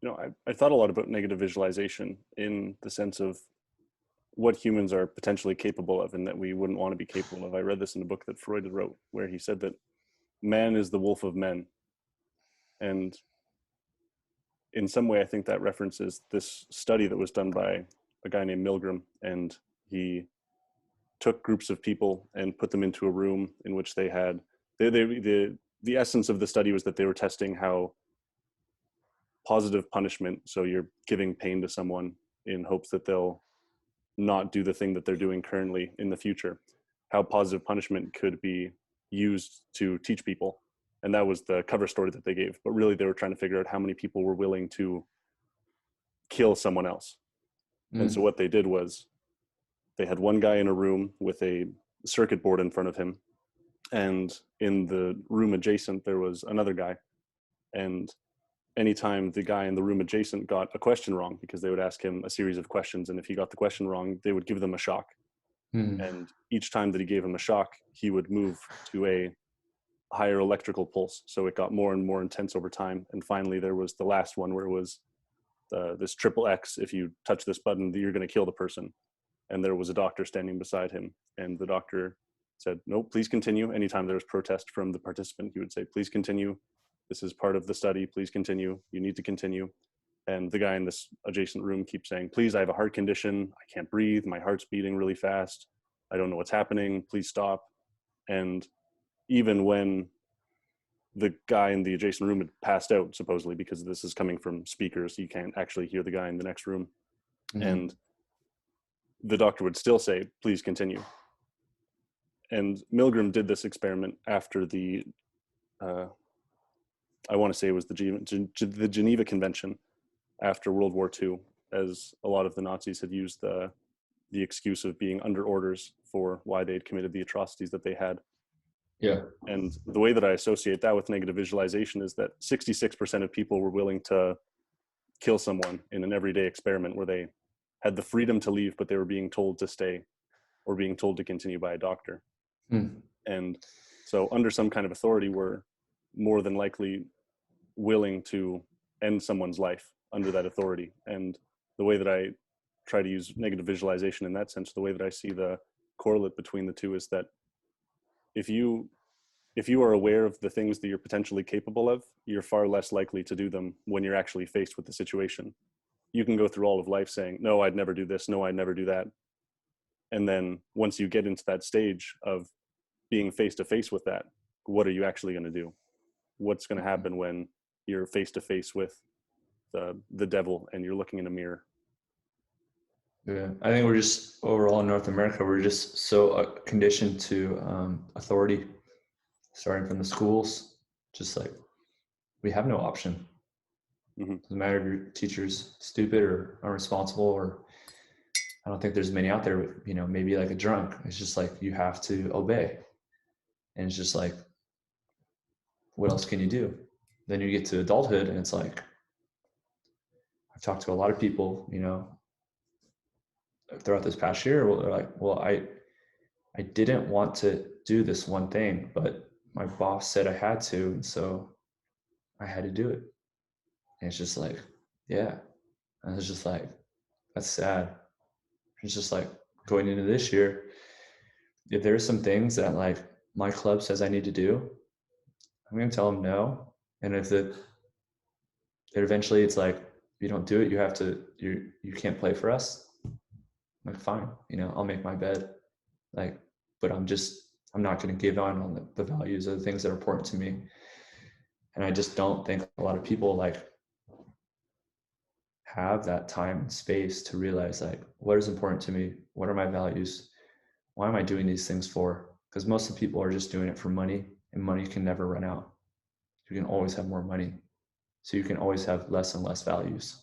I thought a lot about negative visualization in the sense of what humans are potentially capable of and that we wouldn't want to be capable of. I read this in a book that Freud wrote, where he said that man is the wolf of men. And in some way, I think that references this study that was done by a guy named Milgram, and he took groups of people and put them into a room in which they had the essence of the study was that they were testing how positive punishment, so you're giving pain to someone in hopes that they'll not do the thing that they're doing currently in the future, how positive punishment could be used to teach people. And that was the cover story that they gave. But really, they were trying to figure out how many people were willing to kill someone else. And so what they did was they had one guy in a room with a circuit board in front of him. And in the room adjacent, there was another guy. And anytime the guy in the room adjacent got a question wrong, because they would ask him a series of questions, and if he got the question wrong, they would give them a shock. And each time that he gave him a shock, he would move to a higher electrical pulse. So it got more and more intense over time. And finally, there was the last one where it was this triple X. If you touch this button, you're going to kill the person. And there was a doctor standing beside him. And the doctor said, no, please continue. Anytime there was protest from the participant, he would say, please continue. This is part of the study. Please continue. You need to continue. And the guy in this adjacent room keeps saying, please, I have a heart condition. I can't breathe. My heart's beating really fast. I don't know what's happening. Please stop. And even when the guy in the adjacent room had passed out, supposedly, because this is coming from speakers, you can't actually hear the guy in the next room. And the doctor would still say, please continue. And Milgram did this experiment after the, I want to say it was the Geneva Convention after World War II, as a lot of the Nazis had used the excuse of being under orders for why they'd committed the atrocities that they had. Yeah. And the way that I associate that with negative visualization is that 66% of people were willing to kill someone in an everyday experiment where they had the freedom to leave, but they were being told to stay or being told to continue by a doctor. And so under some kind of authority, we're more than likely willing to end someone's life under that authority. And the way that I try to use negative visualization in that sense, the way that I see the correlate between the two is that if you are aware of the things that you're potentially capable of, you're far less likely to do them when you're actually faced with the situation. You can go through all of life saying, no, I'd never do this. No, I'd never do that. And then once you get into that stage of being face to face with that, what are you actually going to do? What's going to happen when you're face to face with the devil and you're looking in a mirror? Yeah, I think we're just overall in North America, we're just so conditioned to authority, starting from the schools. Just like we have no option. Doesn't matter if your teacher's stupid or unresponsible, or I don't think there's many out there, but, maybe like a drunk. It's just like you have to obey, and it's just like, what else can you do? Then you get to adulthood, and it's like I've talked to a lot of people, throughout this past year, they're like, well, I didn't want to do this one thing, but my boss said I had to, and so I had to do it. And it's just like, yeah. And it's just like, that's sad. It's just like going into this year, if there's some things that like my club says I need to do, I'm going to tell them no. And if eventually it's like, if you don't do it, you can't play for us. I'm like, fine, I'll make my bed. Like, but I'm not going to give on the values of the things that are important to me. And I just don't think a lot of people like have that time and space to realize like, what is important to me? What are my values? Why am I doing these things for? Because most of the people are just doing it for money, and money can never run out. You can always have more money. So you can always have less and less values.